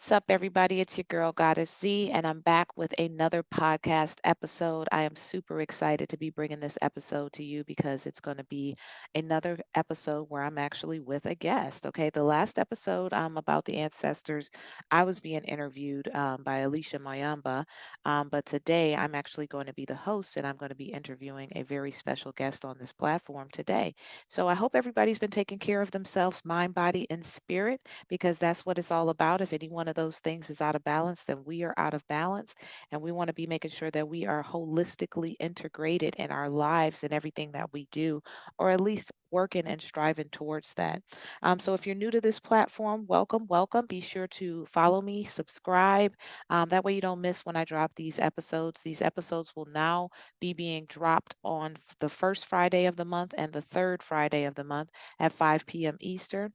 What's up, everybody? It's your girl, Goddess Z, and I'm back with another podcast episode. I am super excited to be bringing this episode to you because it's going to be another episode where I'm actually with a guest. Okay, the last episode about the ancestors, I was being interviewed by Alicia Mayamba, but today I'm actually going to be the host and I'm going to be interviewing a very special guest on this platform today. So I hope everybody's been taking care of themselves, mind, body, and spirit because that's what it's all about. If any one of those things is out of balance, then we are out of balance. And we want to be making sure that we are holistically integrated in our lives and everything that we do, or at least working and striving towards that. So if you're new to this platform, welcome, welcome. Be sure to follow me, subscribe. That way you don't miss when I drop these episodes. These episodes will now be being dropped on the first Friday of the month and the third Friday of the month at 5 p.m. Eastern.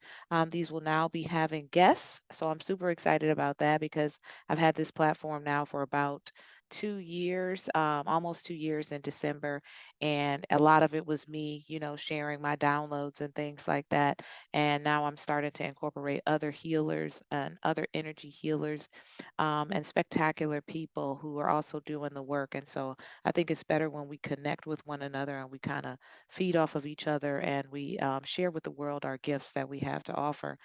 These will now be having guests. So I'm super excited about that because I've had this platform now for about 2 years, almost 2 years in December. And a lot of it was me, sharing my downloads and things like that. And now I'm starting to incorporate other healers and other energy healers and spectacular people who are also doing the work. And so I think it's better when we connect with one another and we kind of feed off of each other and we share with the world our gifts that we have to offer.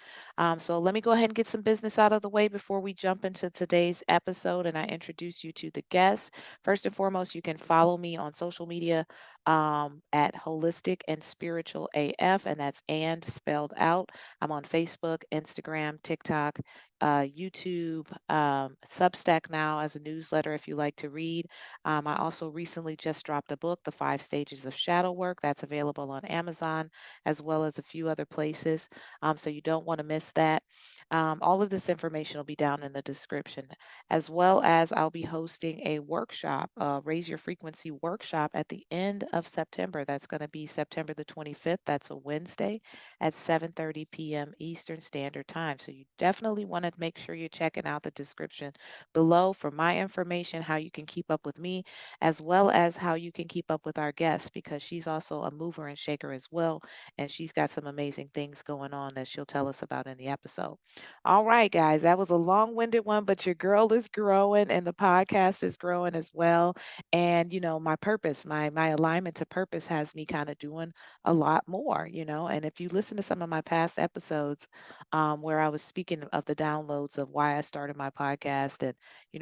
So let me go ahead and get some business out of the way before we jump into today's episode and I introduce you to the guest. First and foremost, you can follow me on social media at Holistic and Spiritual AF, and that's and spelled out. I'm on Facebook, Instagram, TikTok, YouTube, Substack now as a newsletter if you like to read. I also recently just dropped a book, The 5 Stages of Shadow Work, that's available on Amazon as well as a few other places. So you don't want to miss that. All of this information will be down in the description, as well as I'll be hosting a workshop, Raise Your Frequency workshop at the end of September. That's going to be September the 25th. That's a Wednesday at 7:30 p.m. Eastern Standard Time. So you definitely want to make sure you're checking out the description below for my information, how you can keep up with me, as well as how you can keep up with our guest because she's also a mover and shaker as well. And she's got some amazing things going on that she'll tell us about in the episode. All right, guys, that was a long winded one, but your girl is growing and the podcast is growing as well. And, my purpose, my alignment to purpose has me kind of doing a lot more, And if you listen to some of my past episodes where I was speaking of the downloads of why I started my podcast and,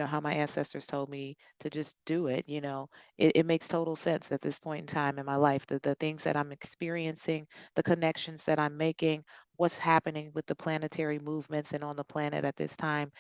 how my ancestors told me to just do it, it makes total sense at this point in time in my life. The things that I'm experiencing, the connections that I'm making, what's happening with the planetary movements and on the planet at this time.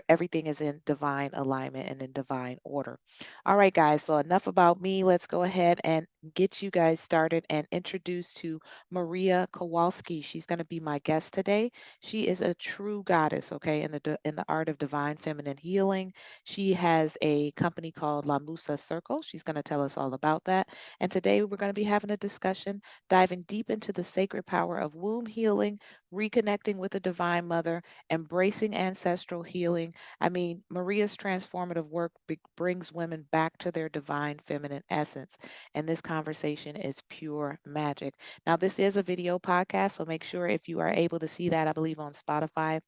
Everything is in divine alignment and in divine order. All right, guys, so enough about me. Let's go ahead and get you guys started and introduce to Maria Kowalski. She's going to be my guest today. She is a true goddess, okay, in the art of divine feminine healing. She has a company called La Musa Circle. She's going to tell us all about that. And today we're going to be having a discussion diving deep into the sacred power of womb healing, reconnecting with the Divine Mother, embracing ancestral healing. I mean, Maria's transformative work brings women back to their divine feminine essence. And this conversation is pure magic. Now, this is a video podcast, so make sure if you are able to see that, I believe on Spotify,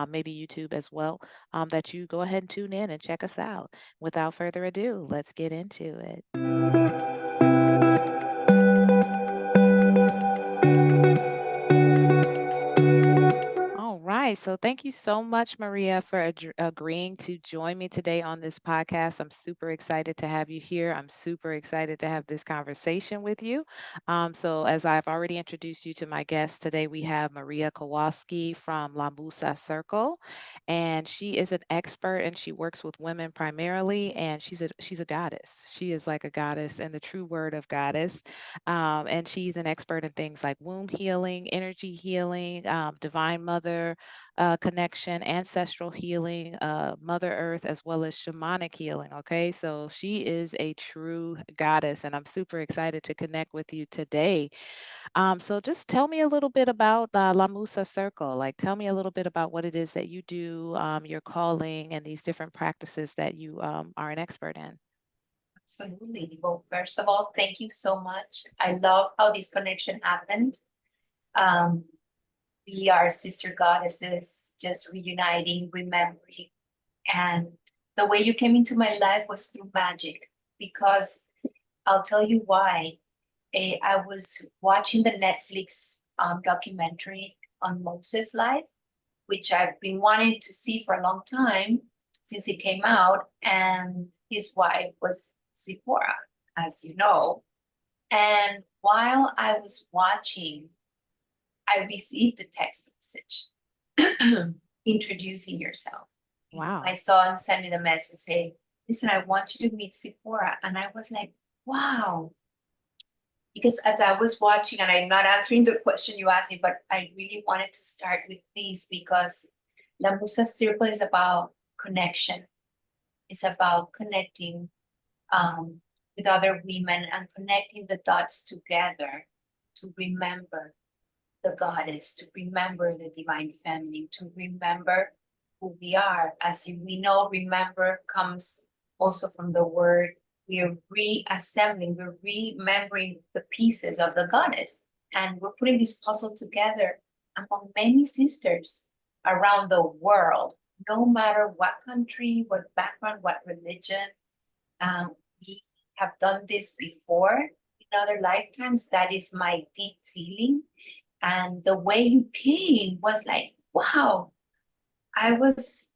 maybe YouTube as well, that you go ahead and tune in and check us out. Without further ado, let's get into it. All right. So thank you so much, Maria, for agreeing to join me today on this podcast. I'm super excited to have you here. I'm super excited to have this conversation with you. So, as I've already introduced you to my guest today, we have Maria Kowalski from La Musa Circle, and she is an expert and she works with women primarily. And she's a goddess. She is like a goddess in the true word of goddess. And she's an expert in things like womb healing, energy healing, divine mother connection, ancestral healing, Mother Earth, as well as shamanic healing. Okay, so she is a true goddess, and I'm super excited to connect with you today. So just tell me a little bit about La Musa Circle. Like, tell me a little bit about what it is that you do, your calling, and these different practices that you are an expert in. Absolutely. Well, first of all, thank you so much. I love how this connection happened. Um, we are sister goddesses, just reuniting, remembering. And the way you came into my life was through magic, because I'll tell you why. I was watching the Netflix documentary on Moses' life, which I've been wanting to see for a long time since it came out. And his wife was Zipporah, as you know. And while I was watching, I received a text message introducing yourself. My Wow. son sent me the message saying, listen, I want you to meet Sephora. And I was like, wow. Because as I was watching, and I'm not answering the question you asked me, but I really wanted to start with these because La Musa Circle is about connection. It's about connecting with other women and connecting the dots together to remember the goddess, to remember the divine feminine, to remember who we are. As we know, remember comes also from the word, we're reassembling, we're remembering the pieces of the goddess. And we're putting this puzzle together among many sisters around the world, no matter what country, what background, what religion. We have done this before in other lifetimes. That is my deep feeling. And the way you came was like, wow, I was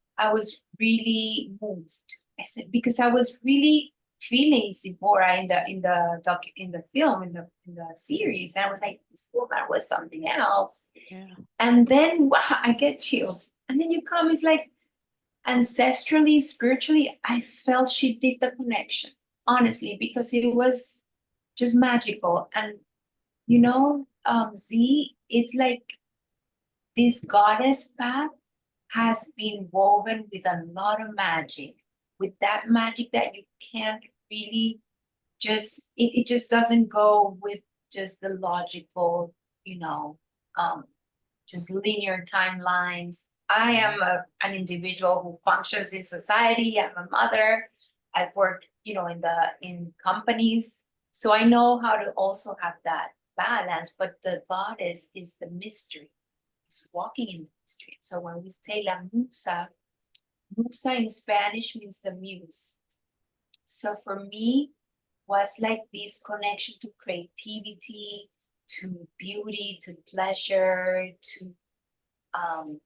really moved. I said, because I was really feeling Zipporah in the film, in the series. And I was like, this woman was something else. Yeah. And then wow, I get chills. And then you come, it's like ancestrally, spiritually, I felt she did the connection, honestly, because it was just magical. And Z, it's like this goddess path has been woven with a lot of magic, with that magic that you can't really it just doesn't go with just the logical, um, just linear timelines. I am an individual who functions in society. I'm a mother. I've worked, in companies. So I know how to also have that balance, but the goddess is the mystery. It's walking in the mystery. So when we say la musa, musa in Spanish means the muse. So for me, was like this connection to creativity, to beauty, to pleasure, to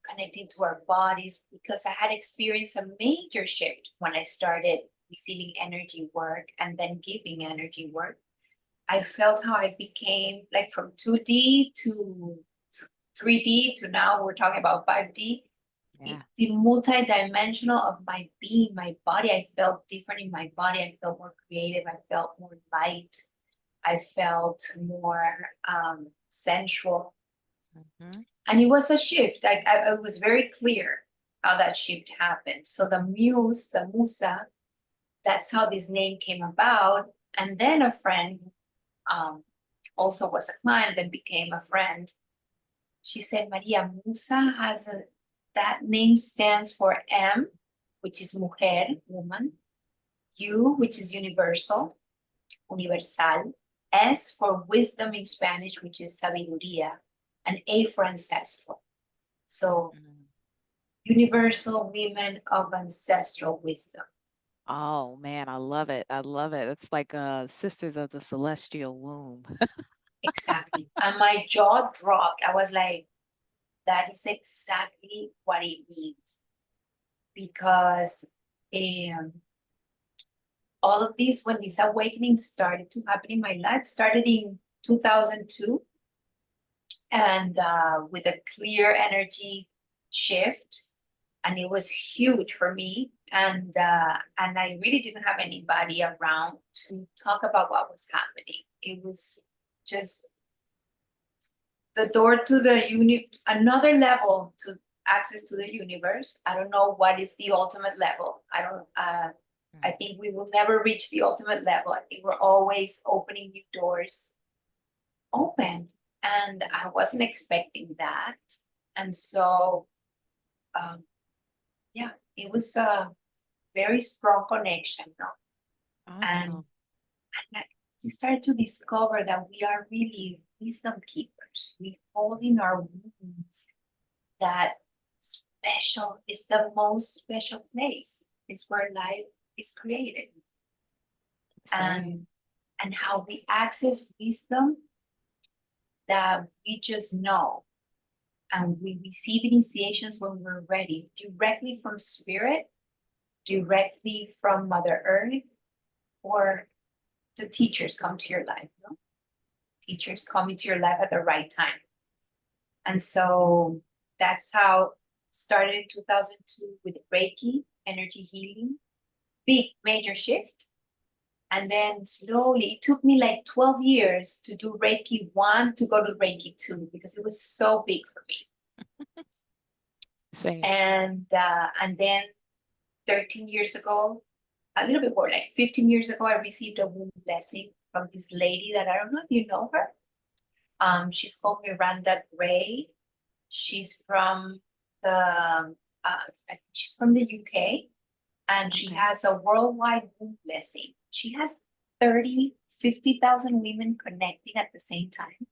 connecting to our bodies, because I had experienced a major shift when I started receiving energy work and then giving energy work. I felt how I became like from 2D to 3D to now we're talking about 5D. Yeah. The multi-dimensional of my being, my body, I felt different in my body. I felt more creative. I felt more light. I felt more sensual. Hmm. And it was a shift. I was very clear how that shift happened. So the muse, the musa, that's how this name came about. And then a friend um, also was a client, then became a friend. She said, Maria, musa that name stands for M, which is mujer, woman, U, which is universal, universal, S for wisdom in Spanish, which is sabiduría, and A for ancestral. So universal women of ancestral wisdom. Oh man, I love it. I love it. It's like Sisters of the Celestial Womb. Exactly. And my jaw dropped. I was like, that is exactly what it means. Because um, all of this, when this awakening started to happen in my life, started in 2002, and with a clear energy shift, and it was huge for me. And I really didn't have anybody around to talk about what was happening. It was just the door to the another level to access to the universe. I don't know what is the ultimate level. I don't. I think we will never reach the ultimate level. I think we're always opening new doors. Opened, and I wasn't expecting that, and so um, yeah, it was a very strong connection, no? And, Awesome. and I started to discover that we are really wisdom keepers. We hold in our wounds that special is the most special place. It's where life is created. That's right. And how we access wisdom that we just know. And we receive initiations when we're ready, directly from spirit, directly from Mother Earth, or the teachers come to your life. No? Teachers come into your life at the right time. And so that's how it started in 2002 with Reiki, energy healing, big major shift. And then slowly, it took me like 12 years to do Reiki 1 to go to Reiki 2 because it was so big for me. Same. And then 13 years ago, a little bit more, like 15 years ago, I received a womb blessing from this lady that I don't know if you know her. She's called Miranda Gray. She's from she's from the UK, and she Okay. has a worldwide womb blessing. She has 50,000 women connecting at the same time,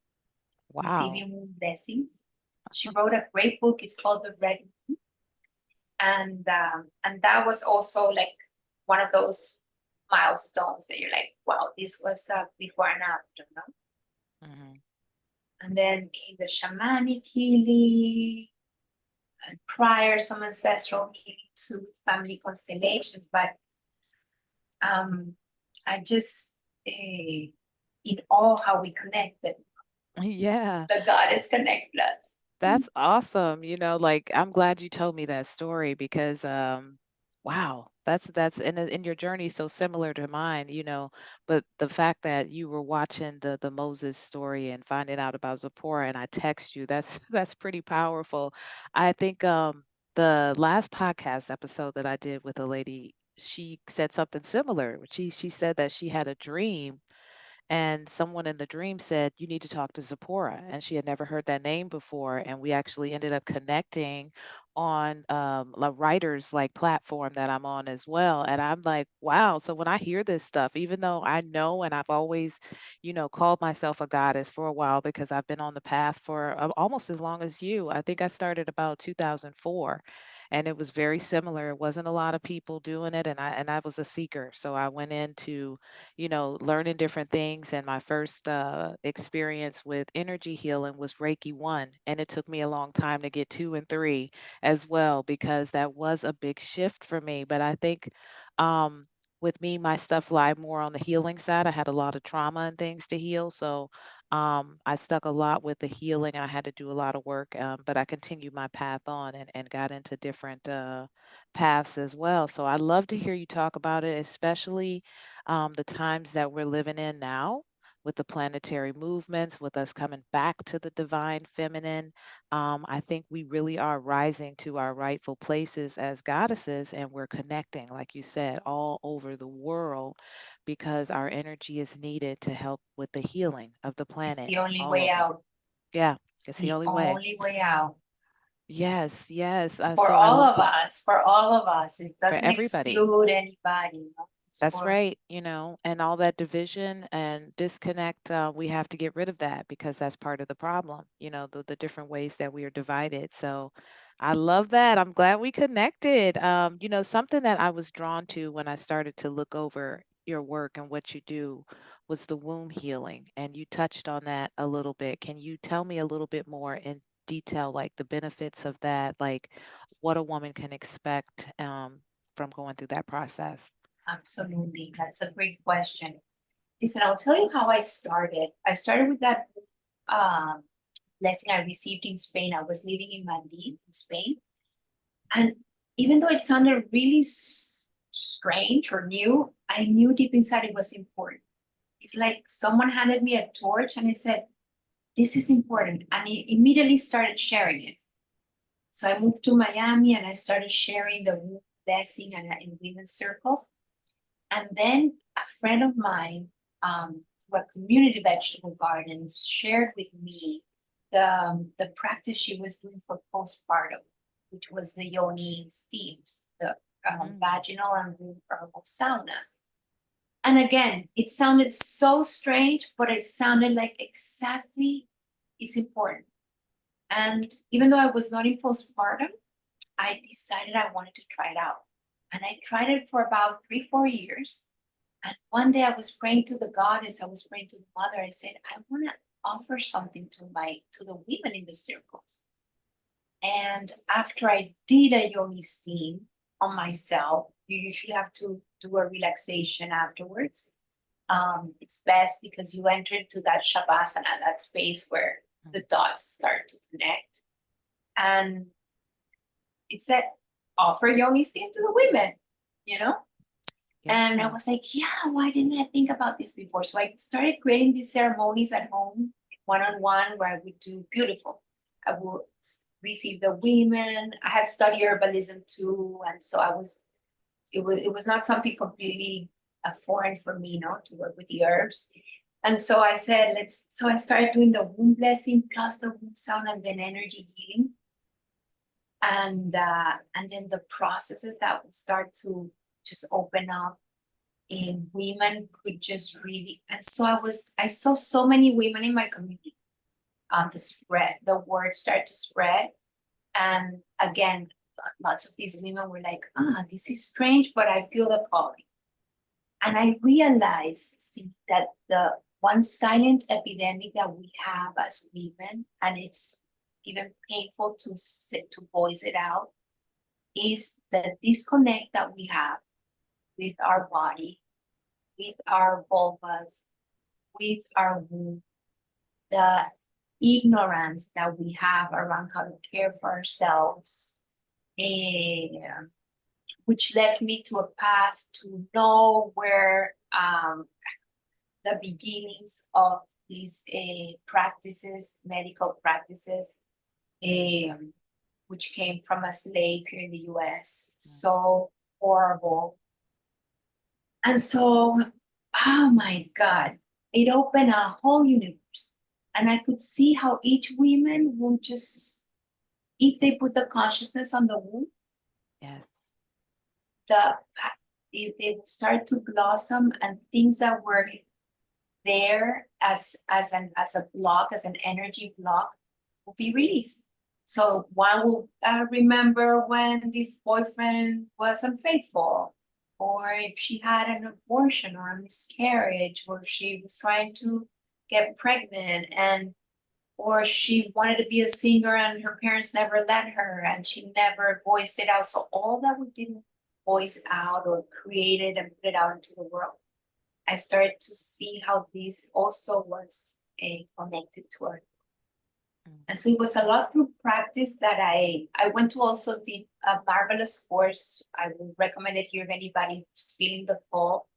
Wow. receiving womb blessings. She wrote a great book. It's called The Red, and that was also like one of those milestones that you're like, wow, this was a before and after, no? Hmm. And then came the shamanic healing, and prior some ancestral healing to family constellations, but um, I just in all how we connected. Yeah. The goddess connect us. That's awesome. Like I'm glad you told me that story because wow, that's in your journey so similar to mine, but the fact that you were watching the Moses story and finding out about Zipporah and I text you, that's that's pretty powerful. I think the last podcast episode that I did with a lady, she said something similar. She said that she had a dream and someone in the dream said, "You need to talk to Zipporah." And she had never heard that name before. And we actually ended up connecting on a writer's like platform that I'm on as well. And I'm like, wow. So when I hear this stuff, even though I know and I've always, called myself a goddess for a while because I've been on the path for almost as long as you. I think I started about 2004 and it was very similar. It wasn't a lot of people doing it and I was a seeker. So I went into learning different things. And my first experience with energy healing was Reiki 1. And it took me a long time to get 2 and 3 as well, because that was a big shift for me. But I think um, with me, my stuff lie more on the healing side. I had a lot of trauma and things to heal. So I stuck a lot with the healing. I had to do a lot of work, but I continued my path on and got into different paths as well. So I love to hear you talk about it, especially the times that we're living in now with the planetary movements, with us coming back to the divine feminine. I think we really are rising to our rightful places as goddesses, and we're connecting, like you said, all over the world because our energy is needed to help with the healing of the It's planet, the only all way of them. out. Yeah, It's it's the the only way. only way out Yes, yes. for So I all love of us. For all of us, it for doesn't everybody. exclude anybody. No? It's That's for right, and all that division and disconnect, we have to get rid of that because that's part of the problem, the different ways that we are divided. So I love that. I'm glad we connected. Something that I was drawn to when I started to look over your work and what you do was the womb healing. And you touched on that a little bit. Can you tell me a little bit more in detail, like the benefits of that, like what a woman can expect from going through that process? absolutely. That's a great question. Listen, I'll tell you how I started. I started with that um, blessing I received in Spain. I was living in Madrid, in Spain. And even though it sounded really strange or new, I knew deep inside it was important. It's like someone handed me a torch and I said, this is important. And I immediately started sharing it. So I moved to Miami and I started sharing the blessing and in women's circles. And then a friend of mine, through a community vegetable garden, shared with me the practice she was doing for postpartum, which was the yoni steams, the Mm. vaginal and root herbal saunas. And again, it sounded so strange, but it sounded like exactly it's important. And even though I was not in postpartum, I decided I wanted to try it out. And I tried it for about 3, 4 years. And one day I was praying to the goddess, I was praying to the mother. I said, I want to offer something to the women in the circles. And after I did a yoga steam on myself, you usually have to do a relaxation afterwards. It's best because you enter into that shavasana, that space where the dots start to connect. And it said, offer yoni steam to the women, you know? Yes, And I ma'am. was like, yeah, why didn't I think about this before? So I started creating these ceremonies at home, one-on-one, where I would do beautiful. I would receive the women. I had studied herbalism too. And so it was not something completely foreign for me, to work with the herbs. And so I said, so I started doing the womb blessing plus the womb sound and then energy healing. And then the processes that would start to just open up, and women could just really, and so I saw so many women in my community. The word started to spread. And again, lots of these women were like, this is strange, but I feel the calling. And I realized, that the one silent epidemic that we have as women, and it's even painful to voice it out, is the disconnect that we have with our body, with our vulvas, with our womb, the ignorance that we have around how to care for ourselves, and which led me to a path to know where the beginnings of these practices, medical practices, which came from a slave here in the US. So horrible. And so, oh my God, it opened a whole universe. And I could see how each woman would just, if they put the consciousness on the womb, Yes. the if they would start to blossom, and things that were there as a block, as an energy block, will be released. So one will remember when this boyfriend was unfaithful, or if she had an abortion or a miscarriage, or she was trying to get pregnant, and or she wanted to be a singer and her parents never let her and she never voiced it out. So all that we didn't voice out or create it and put it out into the world, I started to see how this also was connected to our. And so it was a lot through practice that I went to also the marvelous course. I would recommend it here if anybody's feeling the call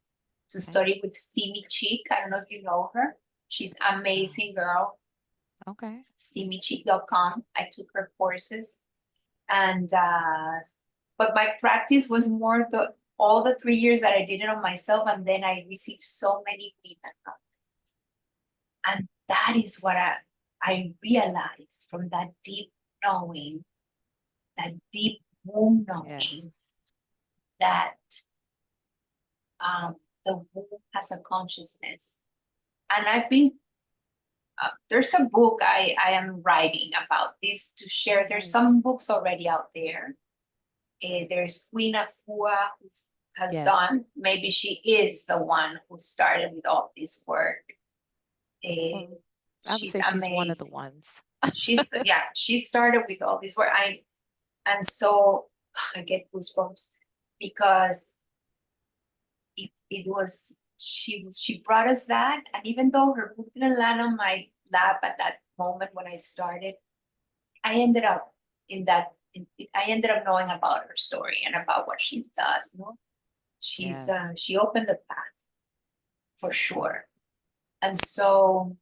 to study with Steamy Cheek. I don't know if you know her. She's amazing girl. Okay. SteamyCheek.com. I took her courses, and but my practice was more all the 3 years that I did it on myself, and then I received so many women, and that is what I realized from that deep knowing, that deep womb knowing, Yes. that the womb has a consciousness. And I've been there's a book I am writing about this to share. There's Nice. some books already out there. There's Queen Afua, who has Yes. done, maybe she is the one who started with all this work. Well, I would She's say she's one of the amazing. ones. She started with all this work. And so I get goosebumps because it was she brought us that, and even though her book didn't land on my lap at that moment when I started, I ended up I ended up knowing about her story and about what she does. Yes. She opened the path for sure. And so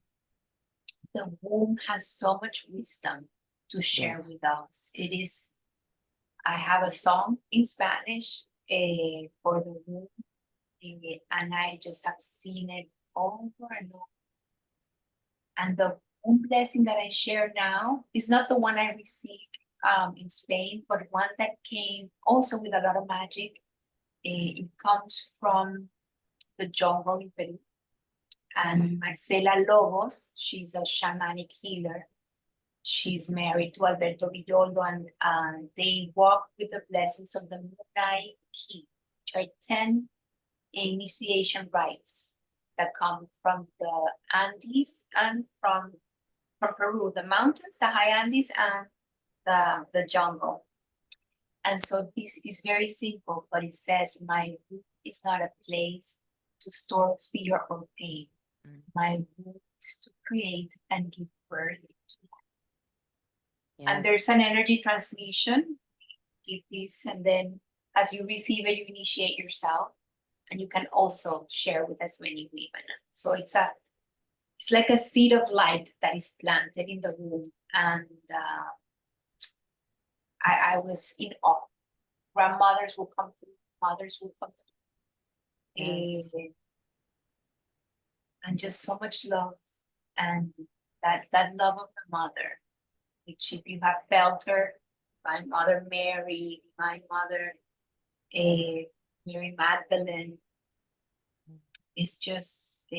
the womb has so much wisdom to share Yes. with us. I have a song in Spanish for the womb, and I just have seen it over and over. And the womb blessing that I share now is not the one I received in Spain, but one that came also with a lot of magic. It comes from the jungle in Peru. And Marcela Lobos, she's a shamanic healer. She's married to Alberto Villoldo, and they walk with the blessings of the Moonlight Key, which are 10 initiation rites that come from the Andes and from Peru, the mountains, the high Andes, and the jungle. And so this is very simple, but it says, my root is not a place to store fear or pain. My root is to create and give birth to life. And Yes. there's an energy transmission. Give this, and then as you receive it, you initiate yourself, and you can also share with as many women. So it's like a seed of light that is planted in the womb, and I was in awe. Grandmothers will come through, mothers will come through, Yes. and just so much love, and that love of the mother, which if you have felt her, Divine Mother Mary, Divine Mother Mary Magdalene, is just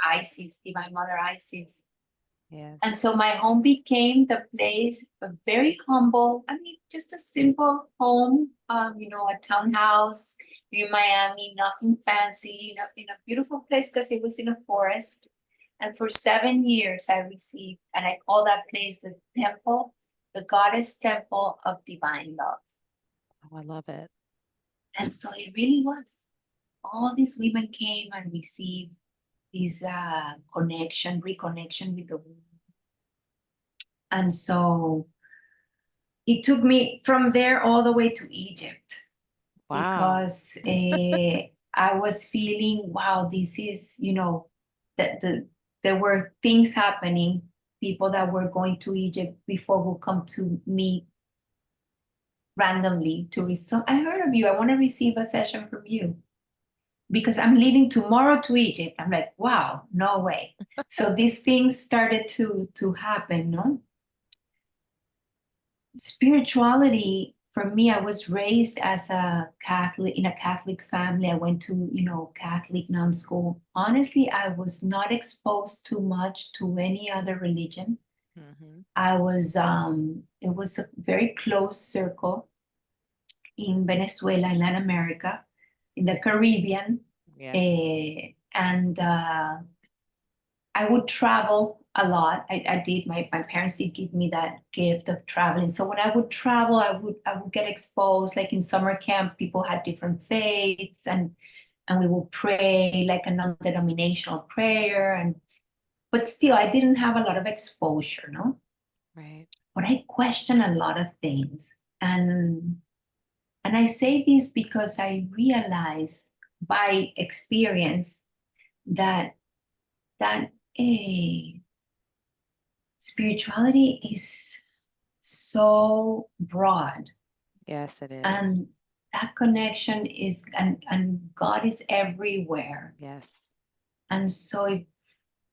Isis, Divine Mother Isis. Yes. And so my home became the place, a very humble, I mean, just a simple home, a townhouse in Miami, nothing fancy, in a beautiful place because it was in a forest. And for 7 years I received, and I call that place the temple, the goddess temple of divine love. Oh, I love it. And so it really was. All these women came and received this reconnection with the womb. And so it took me from there all the way to Egypt. Wow. Because I was feeling, wow, this is, that there were things happening, people that were going to Egypt before will come to me randomly to receive. I heard of you, I want to receive a session from you because I'm leaving tomorrow to Egypt. I'm like, wow, no way. So these things started to happen, no? Spirituality for me, I was raised as a Catholic in a Catholic family. I went to, Catholic nun school. Honestly, I was not exposed too much to any other religion. Mm-hmm. It was a very close circle in Venezuela, in Latin America, in the Caribbean. Yeah. And I would travel a lot. I did. My parents did give me that gift of traveling. So when I would travel, I would get exposed. Like in summer camp, people had different faiths, and we would pray like a non-denominational prayer. But still, I didn't have a lot of exposure, no. Right. But I question a lot of things, and I say this because I realized by experience that that spirituality is so broad, Yes, it is. and that connection is, and God is everywhere. Yes. And so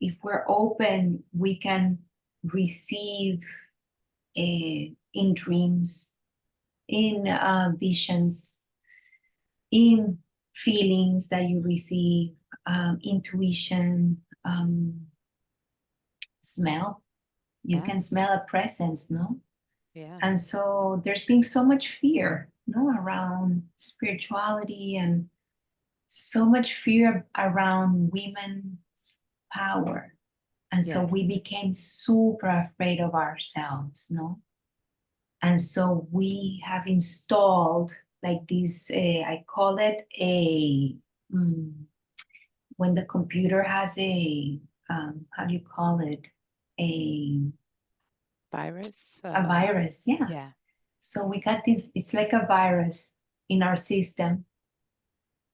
if we're open, we can receive in dreams, in visions, in feelings that you receive, intuition, smell. You Yeah. can smell a presence, no? Yeah. And so there's been so much fear, around spirituality, and so much fear around women's power. And so we Yes. became super afraid of ourselves, no? And so we have installed like this, I call it when the computer has how do you call it? A, Virus. a virus, yeah. Yeah. So we got this, it's like a virus in our system.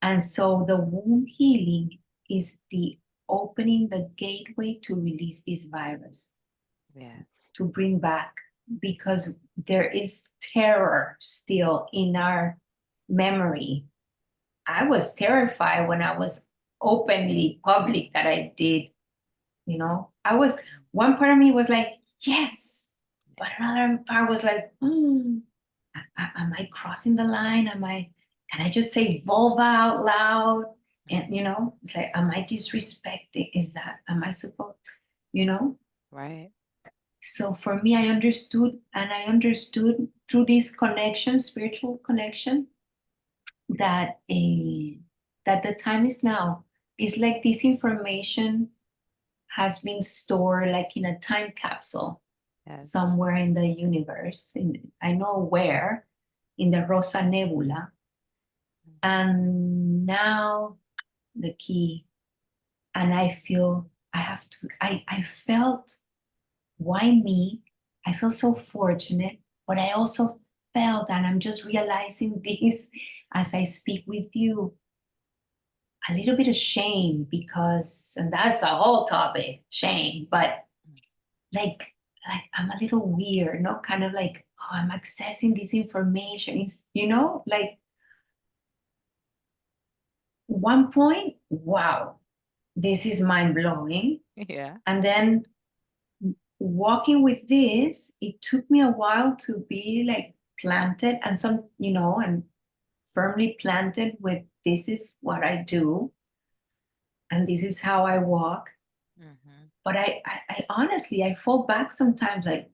And so the womb healing is the opening the gateway to release this virus, Yes. to bring back, because there is terror still in our memory. I was terrified when I was openly public that I did, one part of me was like, yes, but another part was like, am I crossing the line? Can I just say vulva out loud? And, it's like, am I disrespecting? Am I supposed, you know? Right. So for me, I understood, and I understood through this connection, spiritual connection, that that the time is now. It's like this information has been stored like in a time capsule Yes. somewhere in the universe. In, I know where, in the Rosa Nebula. And now the key, and I feel I have to, I felt, why me? I feel so fortunate, but I also felt, and I'm just realizing this as I speak with you, a little bit of shame because, and that's a whole topic, shame, but like, like I'm a little weird, no? Kind of like, oh, I'm accessing this information. It's, like one point, wow, this is mind blowing. Yeah. And then walking with this, it took me a while to be like planted and some, and firmly planted with this is what I do and this is how I walk. Hmm. But I honestly, I fall back sometimes like,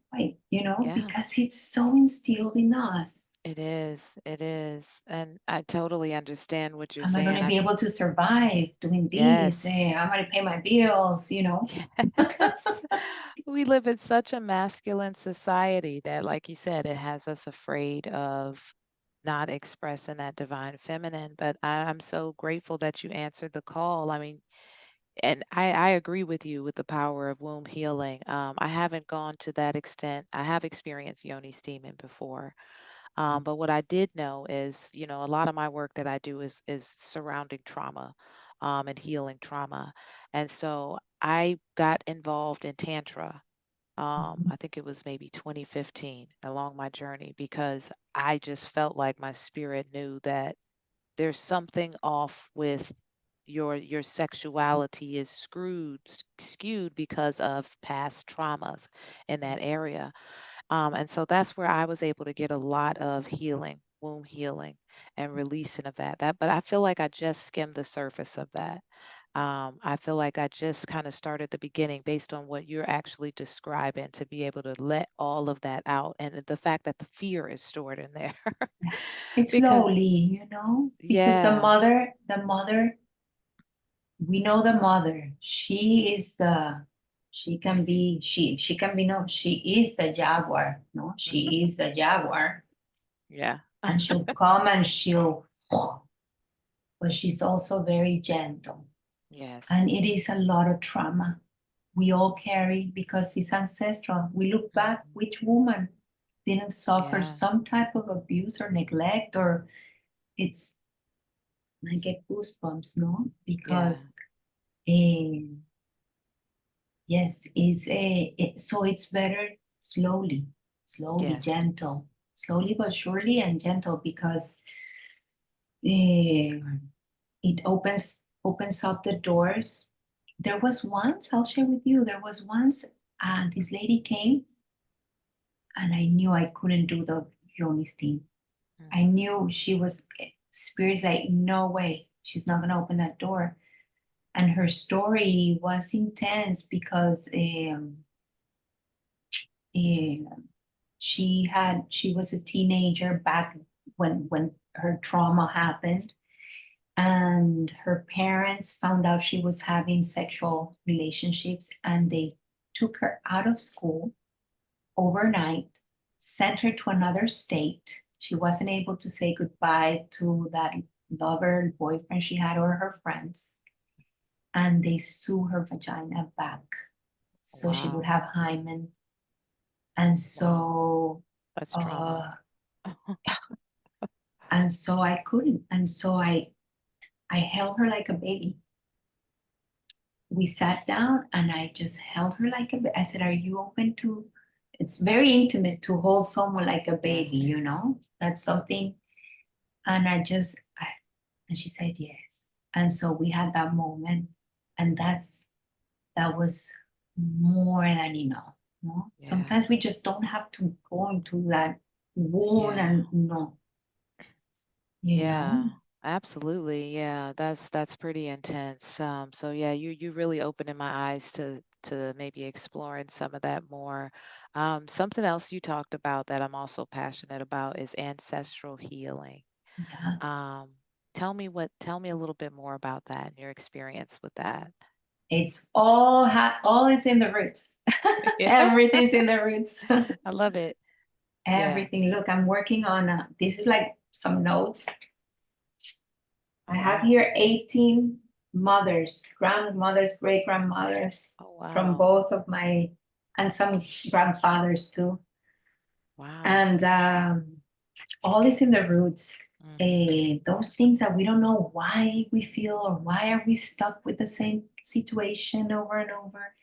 Yeah. because it's so instilled in us. It is. It is. And I totally understand what you're Am I going saying. to be able to survive doing this? I'm Yes. going to pay my bills. Yes. We live in such a masculine society that, like you said, it has us afraid of not expressing that divine feminine. But I'm so grateful that you answered the call. I mean, and I agree with you with the power of womb healing. I haven't gone to that extent. I have experienced yoni steaming before. But what I did know is, a lot of my work that I do is surrounding trauma, and healing trauma. And so I got involved in Tantra. I think it was maybe 2015 along my journey because I just felt like my spirit knew that there's something off with your sexuality is skewed because of past traumas in that Yes. area. And so that's where I was able to get a lot of healing, womb healing, and releasing of that. But I feel like I just skimmed the surface of that. I feel like I just kind of started the beginning based on what you're actually describing to be able to let all of that out, and the fact that the fear is stored in there. It's Because, slowly, because yeah. the mother, we know the mother. She can be, no, she is the jaguar, no, she is the jaguar. Yeah. And she'll come and she'll, but she's also very gentle. And Yes. it is a lot of trauma we all carry because it's ancestral. We look back, Mhm. which woman didn't suffer Yeah. some type of abuse or neglect, or it's, I get goosebumps, no? Yeah. Because yes, so it's better slowly, slowly, Yes. gentle, slowly but surely and gentle because eh, it opens up the doors. There was once, I'll share with you, there was once this lady came and I knew I couldn't do the yoni steam. I Mhm. knew she was, spirit's like, no way, she's not gonna open that door. And her story was intense because um, she was a teenager back when her trauma happened, and her parents found out she was having sexual relationships and they took her out of school overnight, sent her to another state. She wasn't able to say goodbye to that lover boyfriend she had or her friends, and they sew her vagina back so she would Wow. have hymen. And Wow. so That's trauma. uh and so I couldn't. And so I held her like a baby. We sat down and I just held her like a baby. I said, are you open to, it's very intimate to hold someone like a baby, Yes. That's something. And and she said yes. And so we had that moment. And that was more than enough. No? Yeah. Sometimes we just don't have to go into that wound Yeah. and no, you Yeah. know. Absolutely. Yeah, that's pretty intense. So yeah, you really opening my eyes to maybe exploring some of that more. Something else you talked about that I'm also passionate about is ancestral healing. Yeah. Um, tell me a little bit more about that and your experience with that. It's all is in the roots. Yeah, Everything's in the roots. I love it. Yeah. Everything. Look, I'm working on this is like some notes. Oh I have wow. here 18 mothers, grandmothers, great grandmothers Oh from wow. both of my, and some grandfathers too. Wow. And all is in the roots. Hmm. Those things that we don't know why we feel or why are we stuck with the same situation over and over.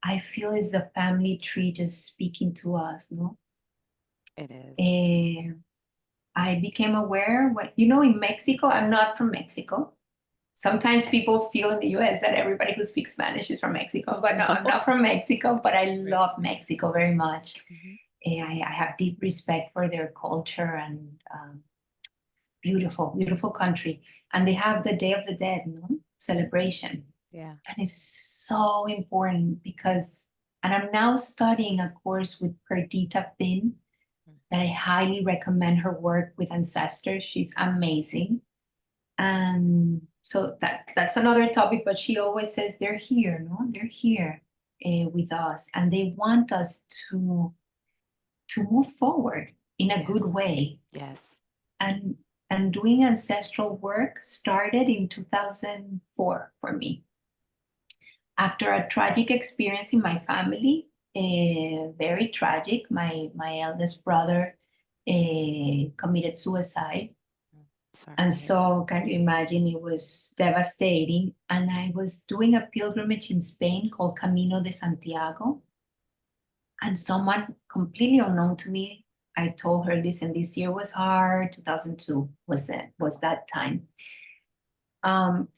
I feel is the family tree just speaking to us, no? It is. Eh, I became aware what, you know, in Mexico, I'm not from Mexico. Sometimes people feel in the US that everybody who speaks Spanish is from Mexico, but no, No. I'm not from Mexico, but I Right. love Mexico very much. Hmm. I have deep respect for their culture and beautiful, beautiful country. And they have the Day of the Dead, no? Celebration. Yeah. And it's so important because, and I'm now studying a course with Perdita Finn that I highly recommend her work with ancestors. She's amazing. And so that's another topic, but she always says they're here, no? They're here with us, and they want us to move forward in a good Yes. way. Yes. And and doing ancestral work started in 2004 for me after a tragic experience in my family, very tragic. My eldest brother committed suicide. Mm. Sorry And to hear that. so, can you imagine? It was devastating. And I was doing a pilgrimage in Spain called Camino de Santiago. And someone completely unknown to me, I told her, listen, this year was hard. 2002 was that time. Um,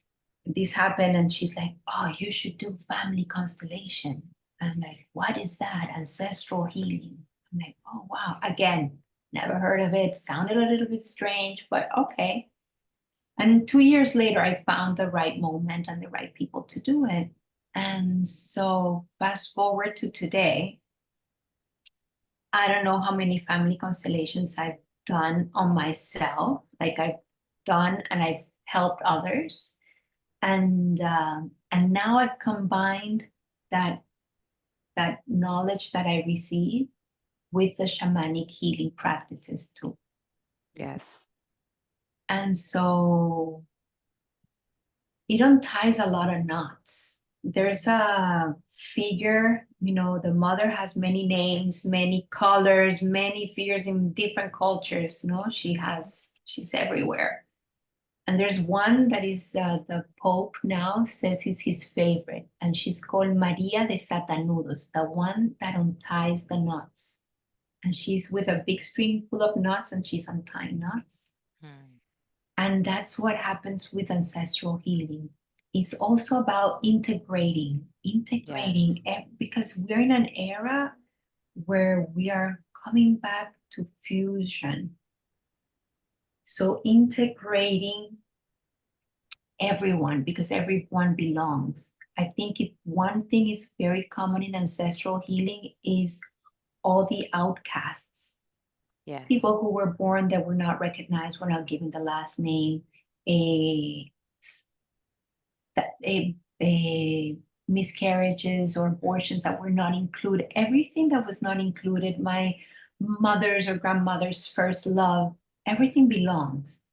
this happened, and she's like, "Oh, you should do family constellation." I'm like, "What is that? Ancestral healing." I'm like, "Oh wow!" Again, never heard of it. Sounded a little bit strange, but okay. And 2 years later, I found the right moment and the right people to do it. And so, fast forward to today, I don't know how many family constellations I've done on myself. Like I've done and I've helped others, and now I've combined that that knowledge that I received with the shamanic healing practices too. Yes. And so it unties a lot of knots. There's Hmm. a figure, you know, the mother has many names, many colors, many figures in different cultures. You know, Hmm. she's everywhere. And there's one that is the Pope now says is his favorite, and she's called Maria de Satanudos, the one that unties the knots. And she's with a big string full of knots, and she's untying knots. Hmm. And that's what happens with ancestral healing. It's also about integrating, Yes. because we're in an era where we are coming back to fusion. So integrating everyone, because everyone belongs. I think if one thing is very common in ancestral healing is all the outcasts, Yes. people who were born that were not recognized, were not given the last name, a, a miscarriages or abortions that were not included, everything that was not included, my mother's or grandmother's first love, everything belongs.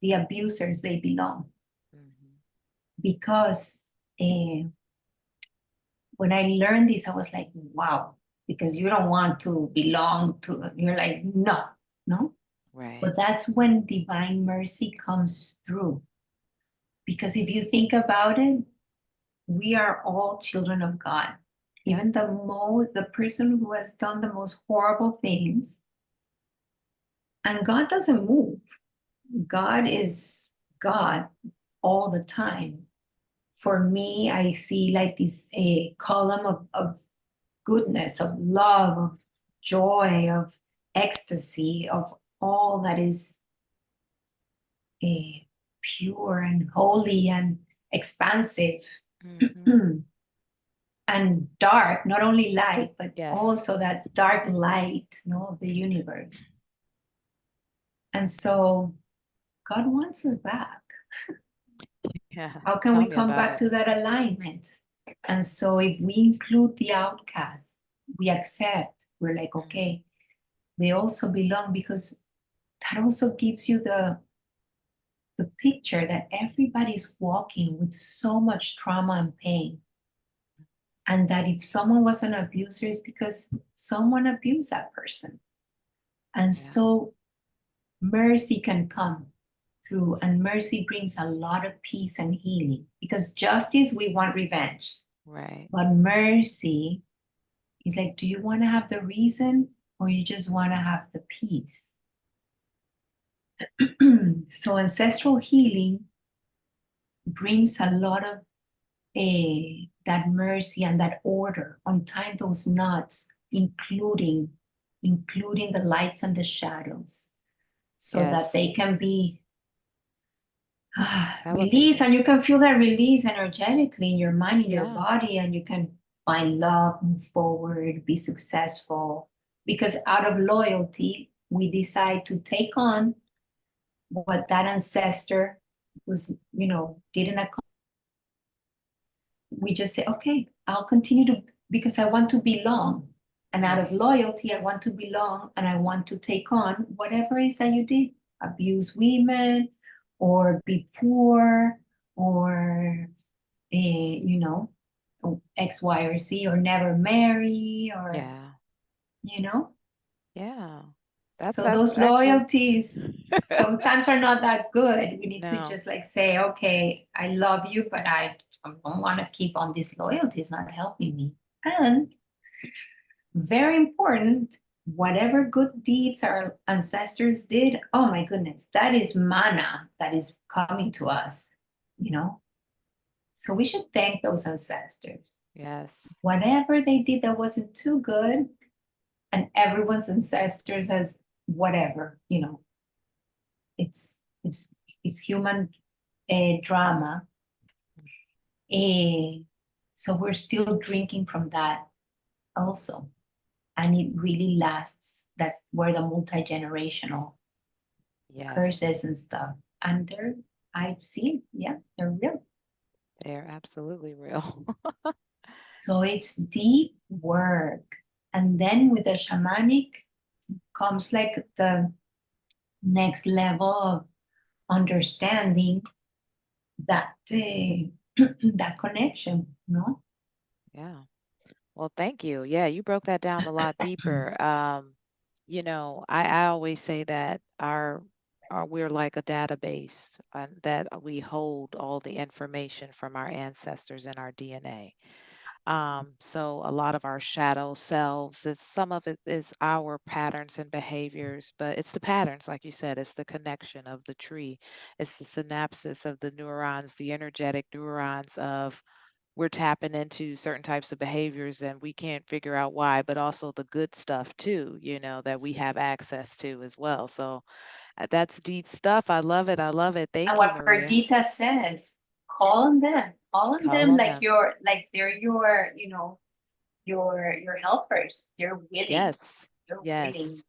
The abusers, they belong Hmm. because when I learned this, I was like, wow, because you don't want to belong to, you're like, no, no. Right. But that's when divine mercy comes through. Because if you think about it, we are all children of God. Yep. Even the person who has done the most horrible things, and God doesn't move. God is God all the time. For me, I see like this a column of goodness, of love, of joy, of ecstasy, of all that is pure and holy and expansive Hmm. and dark, not only light, but Yes. also that dark light, of the universe. And so God wants us back. Yeah. How can Tell we me come about back it. to that alignment? And so if we include the outcast, we accept, we're like, Hmm. okay, they also belong, because that also gives you the picture that everybody's walking with so much trauma and pain. And that if someone was an abuser, it's because someone abused that person. And Yeah. so mercy can come through, and mercy brings a lot of peace and healing. Because justice, we want revenge. Right. But mercy is like, do you want to have the reason, or you just want to have the peace? So ancestral healing brings a lot of that mercy and that order, untying those knots, including the lights and the shadows, so that they Yes. can be released, Elevated. and you can feel that release energetically in your mind, in your Yeah. body, and you can find love, move forward, be successful. Because out of loyalty, we decide to take on what that ancestor was, didn't accomplish. We just say, okay, I'll continue to, because I want to belong. And out of Right. loyalty, I want to belong, and I want to take on whatever it is that you did, abuse women, or be poor, or, you know, X, Y, or Z, or never marry, or, Yeah. you know. Yeah. So That's those actually loyalties sometimes are not that good. We need to no. just like say, okay, I love you, but I don't want to keep on this loyalty. It's not helping me. And very important, whatever good deeds our ancestors did, oh my goodness, that is manna that is coming to us, you know? So we should thank those ancestors. Yes. Whatever they did that wasn't too good, and everyone's ancestors has whatever, it's it's human drama. Uh, so we're still drinking from that also, and it really lasts. That's where the multi-generational Yes. curses and stuff. And I've seen, yeah, they're real. They're absolutely real. So it's deep work. And then with the shamanic comes like the next level of understanding that that connection, no? Yeah. Well, thank you. Yeah, you broke that down a lot deeper. I always say that our we're like a database that we hold all the information from our ancestors in our DNA. So a lot of our shadow selves is some of it is our patterns and behaviors, but it's the patterns, like you said, it's the connection of the tree, it's the synapses of the neurons, the energetic neurons of we're tapping into certain types of behaviors and we can't figure out why, but also the good stuff too, that we have access to as well. So that's deep stuff. I love it. I love it. And Thank you, what Maria. Perdita says, call on Call them on like them. they're your helpers. Yes. They're willing Yes.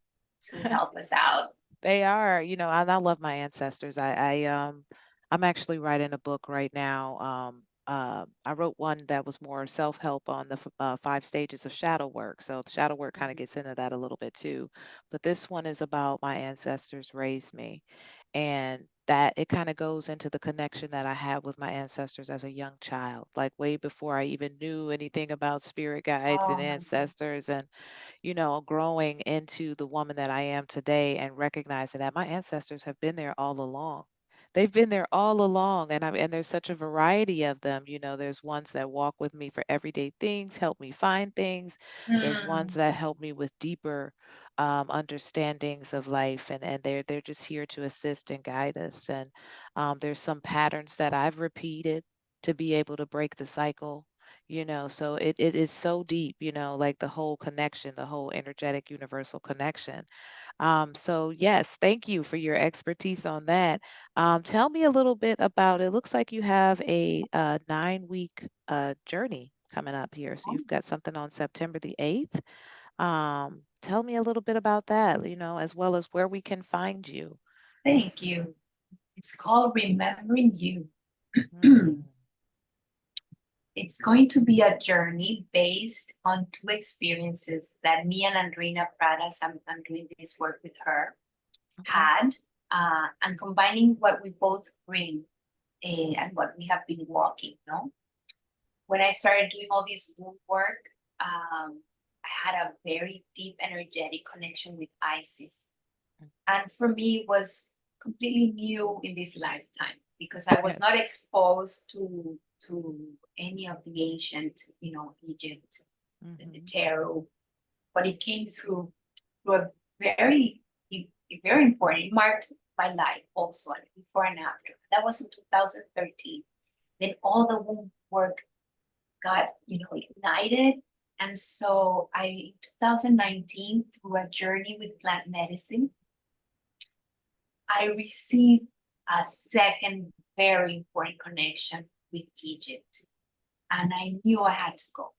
to help us out. They are, and I love my ancestors. I'm actually writing a book right now. I wrote one that was more self-help on the 5 stages of shadow work. So the shadow work kind of Mhm. gets into that a little bit too. But this one is about my ancestors raised me, and that it kind of goes into the connection that I had with my ancestors as a young child, like way before I even knew anything about spirit guides and Oh my ancestors, goodness. and growing into the woman that I am today and recognizing that my ancestors have been there all along. They've been there all along, and there's such a variety of them. There's ones that walk with me for everyday things, help me find things. There's ones Hmm. that help me with deeper understandings of life, and they're just here to assist and guide us. And there's some patterns that I've repeated to be able to break the cycle. So it is so deep, like the whole connection, the whole energetic universal connection. So yes, thank you for your expertise on that. Tell me a little bit about, it looks like you have a 9-week journey coming up here. So you've got something on September the 8th. Tell me a little bit about that, as well as where we can find you. Thank you. It's called Remembering You. Mm, It's going to be a journey based on two experiences that me and Andrina Pradas, I'm doing this work with her, okay. had, and combining what we both bring and what we have been walking, no? When I started doing all this womb work, I had a very deep energetic connection with Isis. Mm, And for me, it was completely new in this lifetime because I was yes. not exposed to any of the ancient, Egypt, the Hmm. tarot, but it came through a very, very important. It marked my life also, before and after. That was in 2013. Then all the womb work got, ignited. And so in 2019, through a journey with plant medicine, I received a second very important connection with Egypt. And I knew I had to go.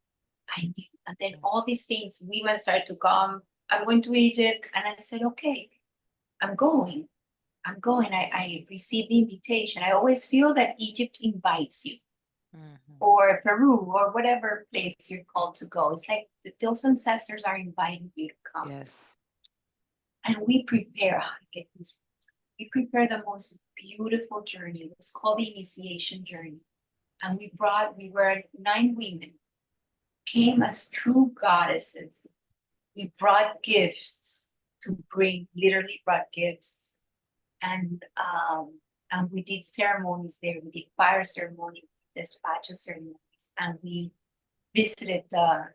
I knew. And then all these things, women started to come. I'm going to Egypt. And I said, okay, I'm going. I'm going. I received the invitation. I always feel that Egypt invites you, Hmm. or Peru, or whatever place you're called to go. It's like those ancestors are inviting you to come. Yes. And we prepare, get this. We prepare the most beautiful journey. It was called the initiation journey. And we were 9 women, came as true goddesses. We brought gifts to bring, literally brought gifts. And we did ceremonies there. We did fire ceremony, despacho ceremonies, and we visited the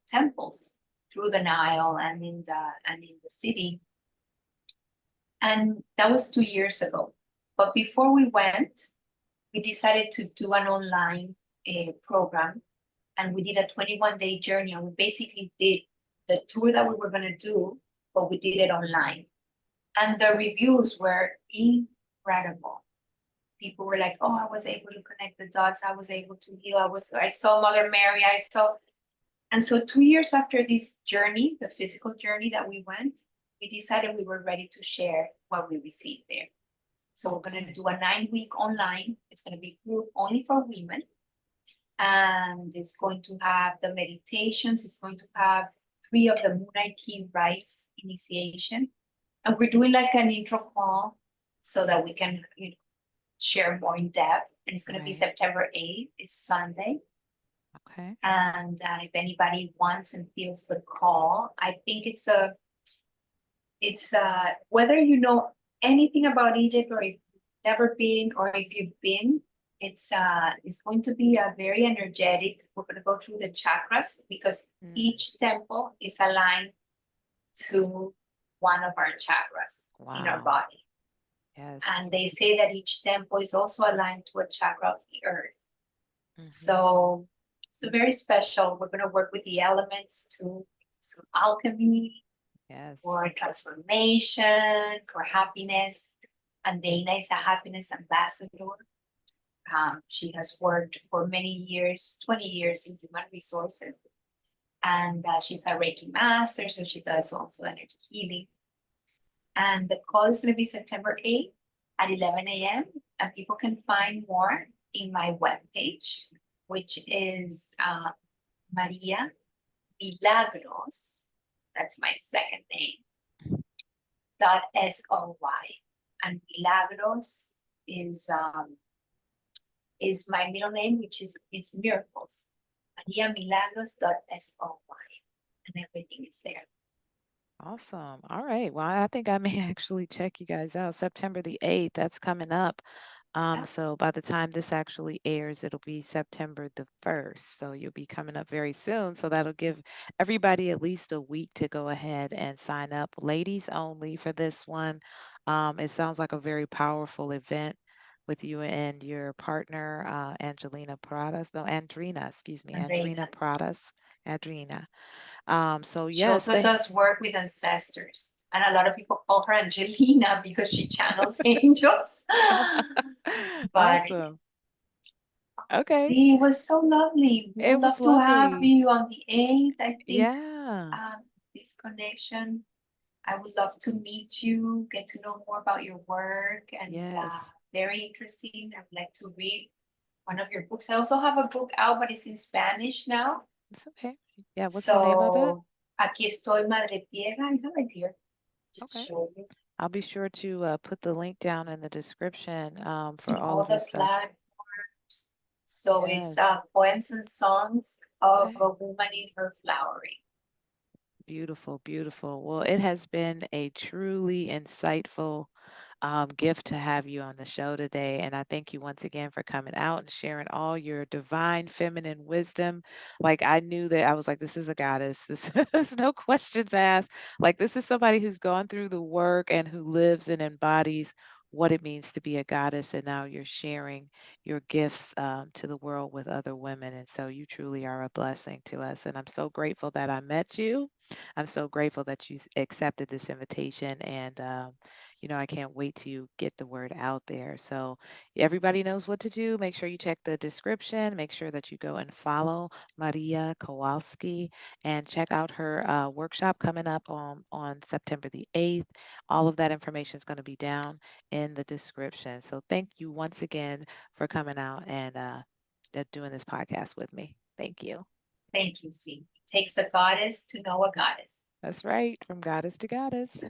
temples through the Nile and in the city. And that was 2 years ago. But before we went, we decided to do an online program, and we did a 21-day journey. And we basically did the tour that we were going to do, but we did it online. And the reviews were incredible. People were like, "Oh, I was able to connect the dots. I was able to heal. I saw Mother Mary. I saw." And so 2 years after this journey, the physical journey that we went, we decided we were ready to share what we received there. So we're going to Okay. do a 9-week online. It's going to be group only for women. And it's going to have the meditations. It's going to have 3 of the Moonai Key rites initiation. And we're doing like an intro call so that we can share more in depth. And it's going to be Right. September 8th. It's Sunday. Okay. And if anybody wants and feels the call, I think it's whether you know anything about Egypt, or if you've never been, or if you've been, it's going to be a very energetic. We're going to go through the chakras because Mm, each temple is aligned to one of our chakras in our wow. body. Yes. And they say that each temple is also aligned to a chakra of the earth. Hmm. So it's a very special. We're going to work with the elements to do some alchemy, Yes. for transformation, for happiness. And Dana is a happiness ambassador. She has worked for many years, 20 years in human resources. And she's a Reiki master, so she does also energy healing. And the call is going to be September 8th at 11 a.m. And people can find more in my webpage, which is Maria Milagros. That's my second name. .soy. And Milagros is my middle name, which is miracles. Maria Milagros .soy. And everything is there. Awesome. All right. Well, I think I may actually check you guys out. September the 8th, that's coming up. Yeah. So by the time this actually airs, it'll be September the 1st. So you'll be coming up very soon. So that'll give everybody at least a week to go ahead and sign up. Ladies only for this one. It sounds like a very powerful event. with you and your partner, Angelina Pradas. No, Andrina, excuse me, Andrina Reina. Pradas. Andrina. So She yes, also thank. does work with ancestors. And a lot of people call her Angelina because she channels angels. But Awesome. Okay. see, it was so lovely. We It would was love to have lovely. you on the 8th. I think Yeah. this connection, I would love to meet you, get to know more about your work, and Yes. very interesting. I would like to read one of your books. I also have a book out, but it's in Spanish now. It's okay. Yeah. What's the name of it? So, aquí estoy, Madre Tierra. I have it here. Just Okay. show you. I'll be sure to put the link down in the description It's for in all all of your the stuff. platforms. So it's Yes. poems and songs of Okay. a woman in her flowering. Beautiful, beautiful. Well, it has been a truly insightful gift to have you on the show today. And I thank you once again for coming out and sharing all your divine feminine wisdom. Like, I knew that I was like, this is a goddess. This is no questions asked. Like, this is somebody who's gone through the work and who lives and embodies what it means to be a goddess. And now you're sharing your gifts to the world with other women. And so you truly are a blessing to us. And I'm so grateful that I met you. I'm so grateful that you accepted this invitation. And, I can't wait to get the word out there. So everybody knows what to do. Make sure you check the description. Make sure that you go and follow Maria Kowalski and check out her workshop coming up on September the 8th. All of that information is going to be down in the description. So thank you once again for coming out and doing this podcast with me. Thank you. Thank you, C. It takes a goddess to know a goddess. That's right, from goddess to goddess.